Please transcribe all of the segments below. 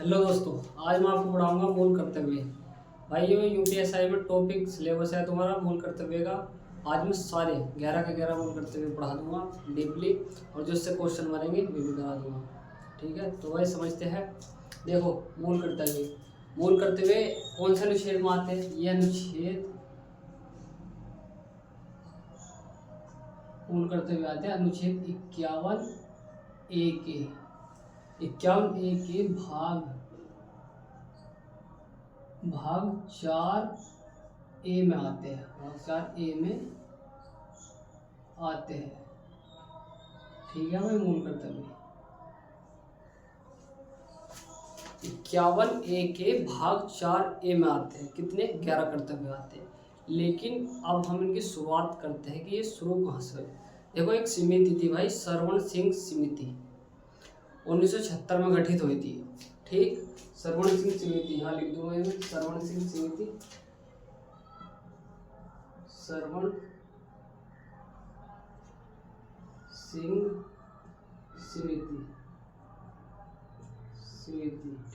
Hello दोस्तों, आज मैं आपको पढ़ाऊंगा मूल कर्तव्य। भाइयों, यूपीएसआई में टॉपिक सिलेबस है तुम्हारा मूल कर्तव्य का। आज मैं सारे 11 के 11 मूल कर्तव्य पढ़ा दूंगा डीपली, और जो इससे क्वेश्चन बनेंगे वे भी करा दूंगा। ठीक है, तो वही समझते हैं। देखो, मूल कर्तव्य कौन से अनुच्छेद में आते हैं? ये अनुच्छेद मूल कर्तव्य आते हैं अनुच्छेद 51A के 51A के भाग 4A में आते हैं। भाग 4A में आते हैं। ठीक है भाई, मूल कर्तव्य 51A के भाग 4A में आते हैं। कितने? 11 कर्तव्य आते हैं। लेकिन अब हम इनकी शुरुआत करते हैं कि ये शुरू कहाँ से हुई। देखो, एक समिति थी भाई, सरवण सिंह समिति, 1976 में गठित हुई थी। ठीक, सरवण सिंह समिति, यहाँ लिख दूंगा मैं, सरवण सिंह समिति, सरवण सिंह समिति।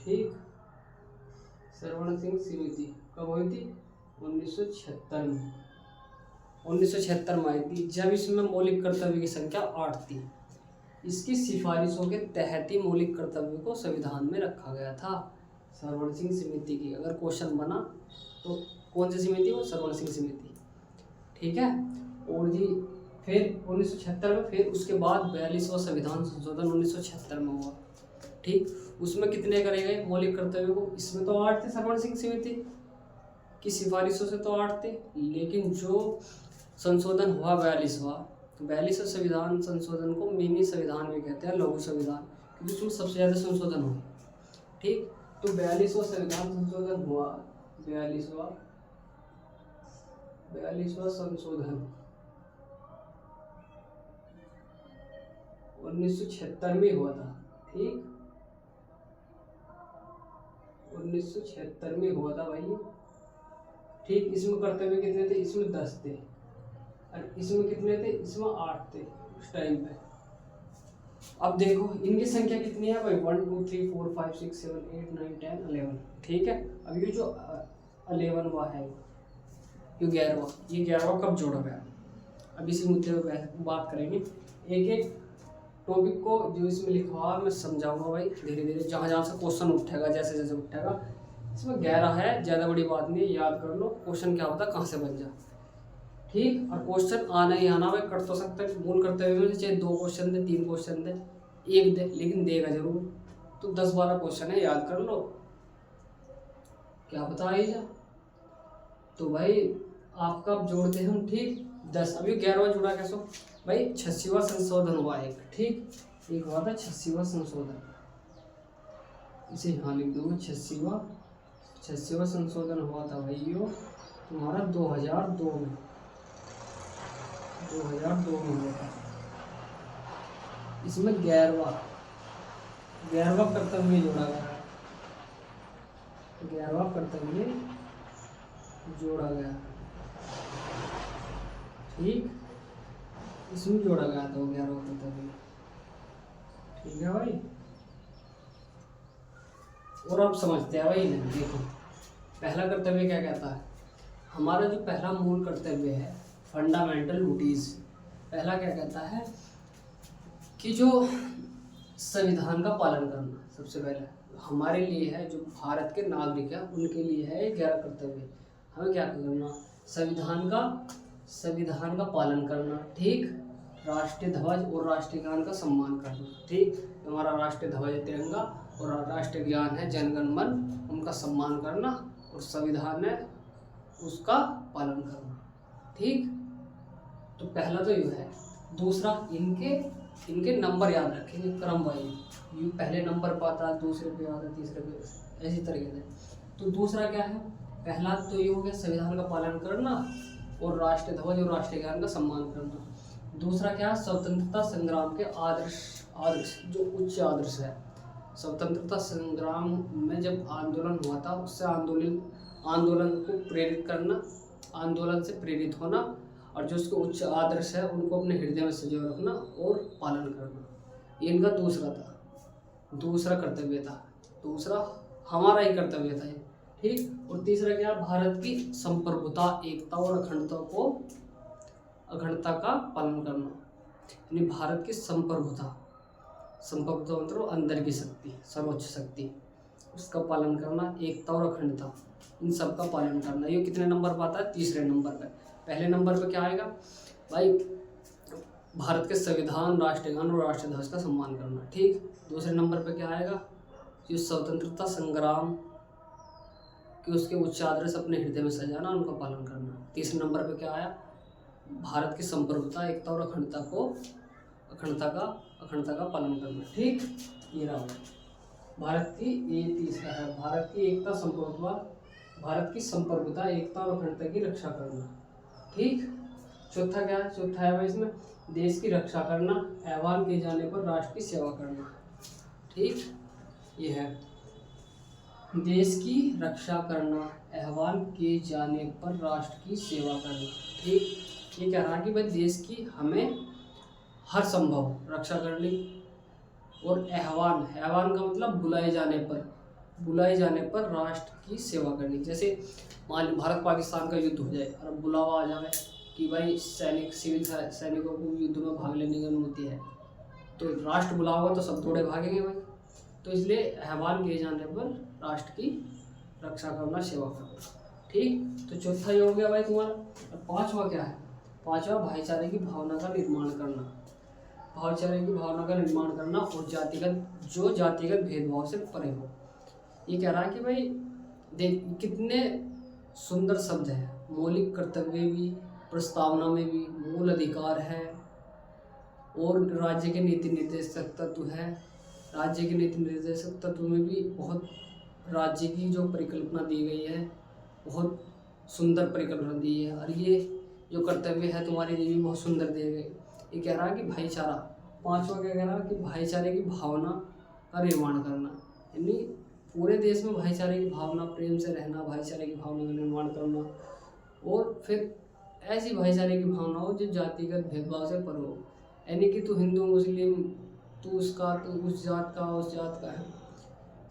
ठीक, सरवण सिंह समिति कब हुई थी? 1976 में। 1976 में आई थी, जब इसमें मौलिक कर्तव्य की संख्या 8 थी। इसकी सिफारिशों के तहत ही मौलिक कर्तव्य को संविधान में रखा गया था। सरवण सिंह समिति की अगर क्वेश्चन बना तो कौन सी समिति? वो सरवण सिंह समिति। ठीक है, और जी फिर 1976 में, फिर उसके बाद 42वां संविधान संशोधन 1976 में हुआ। ठीक, उसमें कितने करे गए मौलिक कर्तव्य को? इसमें तो 8 थे, सरवण सिंह समिति की सिफारिशों से तो 8 थे, लेकिन जो संशोधन हुआ 42वां, तो 42वां संविधान संशोधन को मिनी संविधान भी कहते हैं, लघु संविधान, क्योंकि उसमें सबसे ज़्यादा संशोधन हुए। ठीक, तो 42वां संविधान संशोधन हुआ, 42वां संशोधन 1976 में हुआ था। ठीक, 1976 में हुआ था भाई। ठीक, इसमें कर्तव्य कितने थे? इसमें 10 थे, और इसमें कितने थे? इसमें 8 थे उस टाइम पे। अब देखो, इनकी संख्या कितनी है भाई? 1 2 3 4 5 6 7 8 9 10 11। ठीक है, अब ये जो 11वां है, ये 11वां कब जोड़ा गया? अब इसी मुद्दे पर बात करेंगे। एक एक टॉपिक को जो इसमें लिखा हुआ मैं समझाऊंगा भाई, धीरे धीरे जहाँ जहाँ से क्वेश्चन उठेगा, जैसे जैसे उठेगा। इसमें 11 है, ज़्यादा बड़ी बात नहीं है, याद कर लो। क्वेश्चन क्या होता है, कहाँ से बन जा। ठीक, और क्वेश्चन आना ही आना भाई, कर तो सकते हैं मूल कर्तव्य में, चाहे 2 क्वेश्चन दे, 3 क्वेश्चन दे, 1 दे, लेकिन देगा जरूर। तो 10-12 क्वेश्चन है, याद कर लो, क्या पता आई जा। तो भाई आपका अब जोड़ते हैं हम। ठीक, 10, अभी 11वां जुड़ा कैसे भाई? 86वां संशोधन हुआ एक। ठीक, एक हुआ था 86वां संशोधन, इसे यहाँ लिख दूंगा। 86वां संशोधन हुआ था भाई यो तुम्हारा 2002 में हुआ था। इसमें 11वां कर्तव्य जोड़ा गया। 11वां कर्तव्य जोड़ा गया। ठीक, इसमें जोड़ा गया था वो 11वां कर्तव्य। ठीक है भाई, और अब समझते हैं भाई। देखो, पहला कर्तव्य क्या कहता है? हमारा जो पहला मूल कर्तव्य है, फंडामेंटल ड्यूटीज, पहला क्या कहता है कि जो संविधान का पालन करना सबसे पहले हमारे लिए है, जो भारत के नागरिक हैं उनके लिए है 11 कर्तव्य। हमें क्या करना? संविधान का पालन करना। ठीक, राष्ट्रीय ध्वज और राष्ट्रीय गान का सम्मान करना। ठीक, हमारा राष्ट्रीय ध्वज है तिरंगा, और राष्ट्रीय गान है जनगण मन, उनका सम्मान करना, और संविधान है उसका पालन करना। ठीक, तो पहला तो ये है। दूसरा, इनके नंबर याद रखेंगे क्रम वाइज, ये पहले नंबर पर आता है, दूसरे पे आता है, तीसरे पे, ऐसी तरीके से। तो दूसरा क्या है? पहला तो ये हो गया संविधान का पालन करना और राष्ट्रीय ध्वज और राष्ट्रीय गान का सम्मान करना। दूसरा क्या है? स्वतंत्रता संग्राम के आदर्श जो उच्च आदर्श है। स्वतंत्रता संग्राम में जब आंदोलन हुआ था, उससे आंदोलन को प्रेरित करना, आंदोलन से प्रेरित होना, और जो उसके उच्च आदर्श है उनको अपने हृदय में सजोए रखना और पालन करना। ये इनका दूसरा कर्तव्य था। दूसरा हमारा ही कर्तव्य था ये, ठीक। और तीसरा क्या, भारत की संप्रभुता, एकता और अखंडता का पालन करना, यानी भारत की संप्रभुता मतलब अंदर की शक्ति, सर्वोच्च शक्ति, उसका पालन करना, एकता और अखंडता, इन सब का पालन करना। ये कितने नंबर पर आता है, तीसरे नंबर पर। पहले नंबर पर क्या आएगा भाई, भारत के संविधान, राष्ट्रगान और राष्ट्रध्वज का सम्मान करना, ठीक। दूसरे नंबर पर क्या आएगा, जो स्वतंत्रता संग्राम कि उसके उच्च आदर्श अपने हृदय में सजाना, उनका पालन करना। तीसरे नंबर पे क्या आया, भारत की संप्रभुता, एकता और अखंडता का पालन करना, ठीक। ये रहा भारत की, ये तीसरा है, भारत की एकता संप्रभुता, भारत की संप्रभुता, एकता और अखंडता की रक्षा करना, ठीक। चौथा क्या है, चौथा है भाई इसमें देश की रक्षा करना, आह्वान किए जाने पर राष्ट्र की सेवा करना, ठीक। ये है देश की रक्षा करना, आह्वान किए जाने पर राष्ट्र की सेवा करना, ठीक। ये कह रहा है कि भाई देश की हमें हर संभव रक्षा करनी, और आह्वान का मतलब बुलाए जाने पर राष्ट्र की सेवा करनी। जैसे मान लो भारत पाकिस्तान का युद्ध हो जाए और बुलावा आ जाए कि भाई सिविल सैनिकों को युद्ध में भाग लेने की अनुमति है, तो राष्ट्र बुलावा तो सब थोड़े भागेंगे भाई, तो इसलिए आह्वान किए जाने पर राष्ट्र की रक्षा करना, सेवा करना, ठीक। तो चौथा ये हो गया भाई तुम्हारा। और पांचवा क्या है, पांचवा भाईचारे की भावना का निर्माण करना, और जातिगत भेदभाव से परे हो। ये कह रहा है कि भाई देख कितने सुंदर शब्द है, मौलिक कर्तव्य भी, प्रस्तावना में भी, मूल अधिकार है, और राज्य के नीति निर्देशक तत्व है। राज्य के नीति निर्देशक तत्व में भी बहुत राज्य की जो परिकल्पना दी गई है, बहुत सुंदर परिकल्पना दी है, और ये जो कर्तव्य है तुम्हारे लिए भी बहुत सुंदर दिए गए। ये कह रहा है कि भाईचारा, पांचवा क्या कह रहा है कि भाईचारे की भावना का निर्माण करना, यानी पूरे देश में भाईचारे की भावना, प्रेम से रहना, भाईचारे की भावना का निर्माण करना, और फिर ऐसी भाईचारे की भावना हो जो जातिगत भेदभाव से पर हो, यानी कि तू हिंदू मुस्लिम, तू उसका, तू उस जात का है,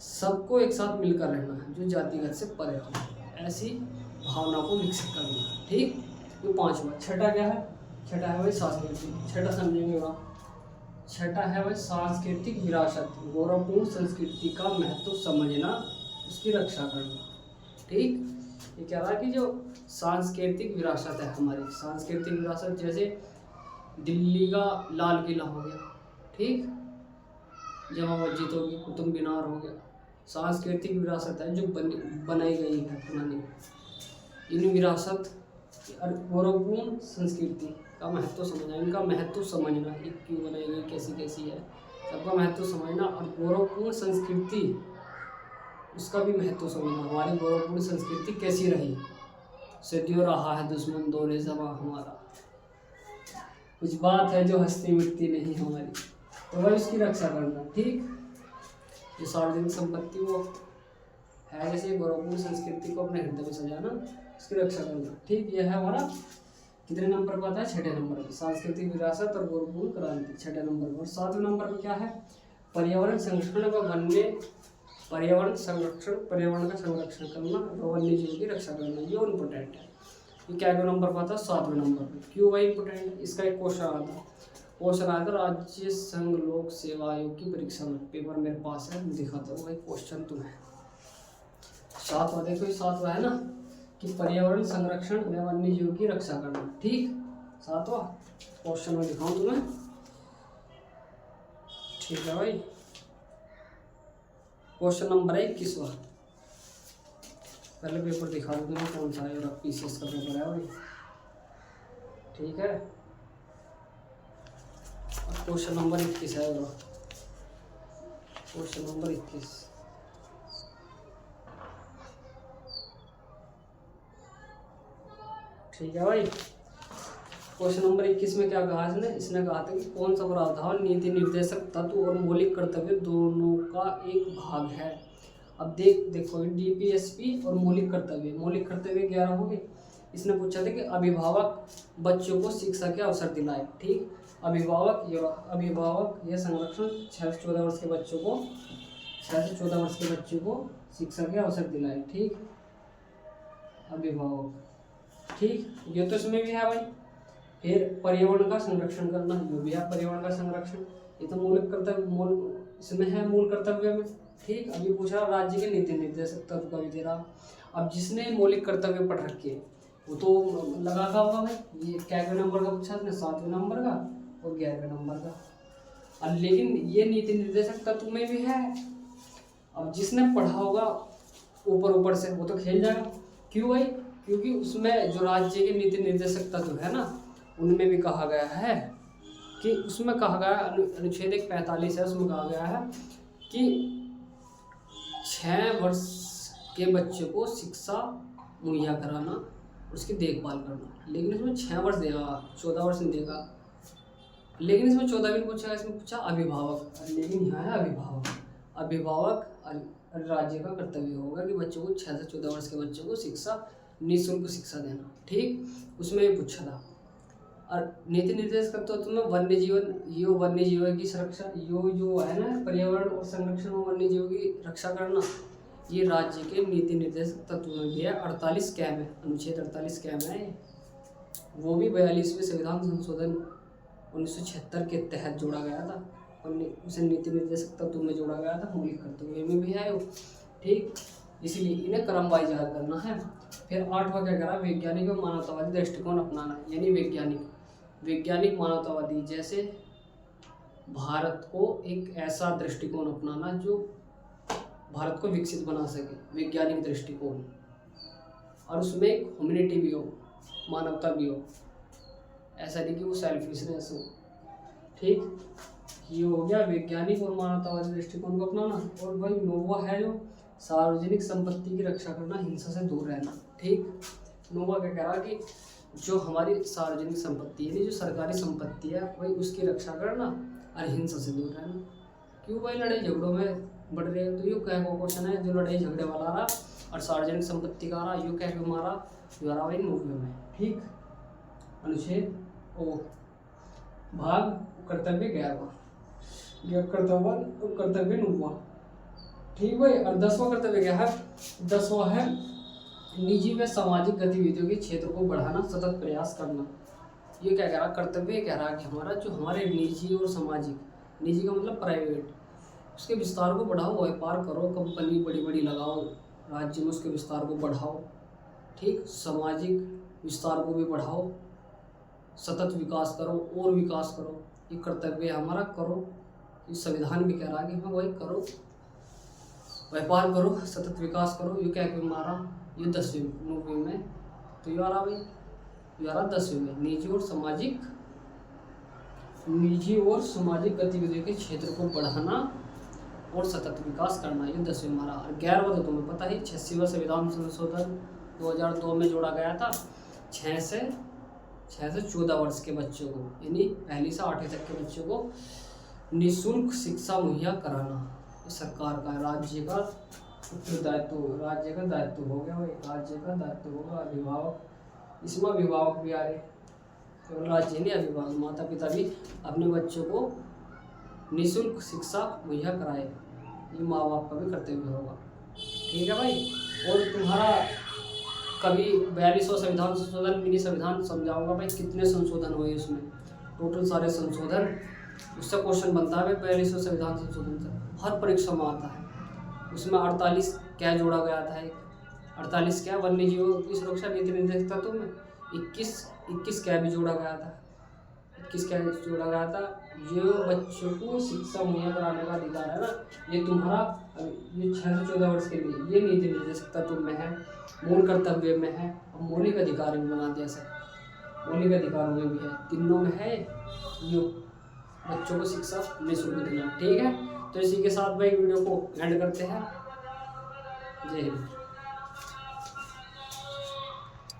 सबको एक साथ मिलकर रहना है, जो जातिगत से परे हो, ऐसी भावना को विकसित करना, ठीक। तो पांचवा। छठा क्या है, छठा है भाई सांस्कृतिक, छठा समझेंगे वहाँ। छठा है भाई सांस्कृतिक विरासत, गौरवपूर्ण संस्कृति का महत्व समझना, उसकी रक्षा करना, ठीक। ये कह रहा है कि जो सांस्कृतिक विरासत है हमारी, सांस्कृतिक विरासत जैसे दिल्ली का लाल किला हो गया, ठीक, जमा मस्जिद होगी, कुतुब मीनार हो गया, सांस्कृतिक विरासत है जो बनाई गई है पुरानी। इन विरासत और गौरवपूर्ण संस्कृति का महत्व समझना, इनका महत्व समझना, ये क्यों बनाई गई, कैसी है, सबका महत्व समझना, और गौरवपूर्ण संस्कृति उसका भी महत्व समझना। हमारी गौरवपूर्ण संस्कृति कैसी रही, सदियों रहा है दुश्मन दौरे ज़बां हमारा, कुछ बात है जो हस्ती मिटती नहीं हमारी, तो वह उसकी रक्षा करना, ठीक। जो सार्वजनिक संपत्ति वो है, जैसे गौरवपूर्ण संस्कृति को अपने हृदय में सजाना, उसकी रक्षा करना, ठीक। यह है हमारा कितने नंबर पर आता है, छठे नंबर पर, सांस्कृतिक विरासत और गौरवपूर्ण क्रांति, छठे नंबर पर। और सातवें नंबर पर क्या है, पर्यावरण संरक्षण व पर्यावरण का संरक्षण करना, वन्य जीव की रक्षा करना, ये इम्पोर्टेंट है। ये क्या नंबर पर आता है, सातवें नंबर पर। क्यों भाई इम्पोर्टेंट है, इसका एक क्वेश्चन आया था राज्य संघ लोक सेवा आयोग की परीक्षा में, पेपर मेरे पास है, मैं दिखाता हूँ भाई क्वेश्चन तुम्हें। सातवां देखो, ये सातवां है ना कि पर्यावरण संरक्षण व वन्य जीव की रक्षा करना, ठीक। सातवां क्वेश्चन में दिखाऊं तुम्हें, ठीक है भाई। क्वेश्चन नंबर 21वां, पहले पेपर दिखा दो तुम्हें कौन सा है, और पीसीएस का पेपर है भाई, ठीक है। क्वेश्चन नंबर 21 है, क्वेश्चन नंबर 21, ठीक है भाई। क्वेश्चन नंबर 21 में क्या कहा इसने कहा था कि कौन सा प्रावधान नीति निर्देशक तत्व और मौलिक कर्तव्य दोनों का एक भाग है। अब देखो डीपीएसपी और मौलिक कर्तव्य 11 हो गए। इसने पूछा था कि अभिभावक बच्चों को शिक्षा के अवसर दिलाए, ठीक। अभिभावक यह संरक्षण 6 से 14 वर्ष के बच्चों को 6 से 14 वर्ष के बच्चे को शिक्षा के अवसर दिलाए। ठीक, अभिभावक। ठीक, ये तो इसमें भी है भाई। फिर पर्यावरण का संरक्षण करना, जो भी है पर्यावरण का संरक्षण, ये तो मौलिक कर्तव्य, इसमें है मूल कर्तव्य में। ठीक, अभी पूछा राज्य के नीति निर्देशक तत्व का भी दे रहा। अब जिसने मौलिक कर्तव्य पढ़ रखे वो तो लगा होगा भाई, ये क्या नंबर का पूछा आपने, 7वें नंबर का और 11वें नंबर का। अब लेकिन ये नीति निर्देशक तत्व में भी है। अब जिसने पढ़ा होगा ऊपर ऊपर से वो तो खेल जाएगा। क्यों भाई? क्योंकि उसमें जो राज्य के नीति निर्देशक तत्व है ना, उनमें भी कहा गया है कि उसमें कहा गया अनुच्छेद 45 है, उसमें कहा गया है कि 6 वर्ष के बच्चे को शिक्षा मुहैया कराना, उसकी देखभाल करना। लेकिन इसमें 6 वर्ष देगा, 14 वर्ष नहीं देगा। लेकिन इसमें 14 भी नहीं पूछा, इसमें पूछा अभिभावक। लेकिन यहाँ है अभिभावक। अभिभावक राज्य का कर्तव्य होगा कि बच्चों को 6 से 14 वर्ष के बच्चों को शिक्षा, निःशुल्क शिक्षा देना। ठीक, उसमें ये पूछा था। और नीति निर्देश करते हो तुम्हें वन्य जीवन, यो वन्य जीवन की सुरक्षा, यो जो है ना पर्यावरण और संरक्षण और वन्य जीवन की रक्षा करना, ये राज्य के नीति निर्देश तत्व में भी है। 48 क्या में, अनुच्छेद 48 क्या में है, वो भी 42वें संविधान संशोधन 1976 के तहत जोड़ा गया था और उसे नीति निर्देशक तत्व में जोड़ा गया था, मौलिक कर्तव्य में भी है वो। ठीक, इसलिए इन्हें क्रम वाइज याद करना है। फिर 8वां क्या करा, वैज्ञानिक और मानवतावादी दृष्टिकोण अपनाना। यानी वैज्ञानिक मानवतावादी, जैसे भारत को एक ऐसा दृष्टिकोण अपनाना जो भारत को विकसित बना सके, वैज्ञानिक दृष्टिकोण, और उसमें एक ह्यूमैनिटी भी हो, मानवता भी हो, ऐसा नहीं कि वो सेल्फिशनेस हो। ठीक, ये हो गया वैज्ञानिक और मानवतावादी दृष्टिकोण को अपनाना। और भाई 9वां है जो सार्वजनिक संपत्ति की रक्षा करना, हिंसा से दूर रहना। ठीक, 9वां क्या कह रहा कि जो हमारी सार्वजनिक संपत्ति है, जो सरकारी संपत्ति है, भाई उसकी रक्षा करना और हिंसा से दूर रहना। क्यों भाई? लड़ाई झगड़ों में बढ़ रहे हैं, तो ये क्या क्वेश्चन है, जो लड़ाई झगड़े वाला रहा और सार्वजनिक संपत्ति का रहा, यो क्या क्यों मारा, जो रहा भाई 9वें में। ठीक, अनुच्छेद ओ भाग कर्तव्य 11वां, कर्तव्य 9वां। ठीक भाई, और 10वां कर्तव्य क्या है? 10वां है निजी व सामाजिक गतिविधियों के क्षेत्र को बढ़ाना, सतत प्रयास करना। ये क्या कह रहा, कर्तव्य कह रहा कि हमारा जो हमारे निजी और सामाजिक, निजी का मतलब प्राइवेट, उसके विस्तार को बढ़ाओ, व्यापार करो, कंपनी बड़ी बड़ी लगाओ राज्य में, उसके विस्तार को बढ़ाओ। ठीक, सामाजिक विस्तार को भी बढ़ाओ, सतत विकास करो और विकास करो। ये कर्तव्य हमारा, करो। ये संविधान भी कह रहा है कि हाँ वही करो, व्यापार करो, सतत विकास करो। ये क्या क्यों मारा, ये 10वें 9वें में, तो ये आ रहा भाई, ये आ रहा 10वें में, निजी और सामाजिक गतिविधियों के क्षेत्र को बढ़ाना और सतत विकास करना, ये 10वें मारा। और 11वां तो तुम्हें पता ही, 86वां संविधान संशोधन 2002 में जोड़ा गया था, 6 से 14 वर्ष के बच्चों को, यानी 1 से 8वीं तक के बच्चों को निःशुल्क शिक्षा मुहैया कराना। सरकार का, राज्य का उत्तरदायित्व, राज्य का दायित्व हो गया भाई, राज्य का दायित्व होगा। अभिभावक, इसमें अभिभावक भी आ रहे, तो राज्य नहीं, अभिभावक, माता पिता भी अपने बच्चों को निःशुल्क शिक्षा मुहैया कराए, ये माँ बाप का भी कर्तव्य होगा। ठीक है भाई। और तुम्हारा कभी 42वां संविधान संशोधन, मिनी संविधान समझाऊंगा भाई, कितने संशोधन हुए उसमें, टोटल सारे संशोधन, उससे क्वेश्चन बनता है भाई 42वां संविधान संशोधन से, हर परीक्षा में आता है। उसमें 48 क्या जोड़ा गया था, 48 क्या वन्य जीवों की सुरक्षा नीति निर्देशक तत्व में, 21 क्या भी जोड़ा गया था, 21 क्या जोड़ा गया था, जो बच्चों को शिक्षा मुहैया कराने का अधिकार है ना, ये तुम्हारा, ये 6 से 14 वर्ष के लिए ये नीति निर्देशक तत्व में है, मूल कर्तव्य में है, और मौलिक अधिकार में बना दिया सर, मौलिक अधिकारों में भी है, तीनों में है ये बच्चों को शिक्षा निःशुल्क देना। ठीक है, तो इसी के साथ भाई वीडियो को एंड करते हैं। जय हिंद।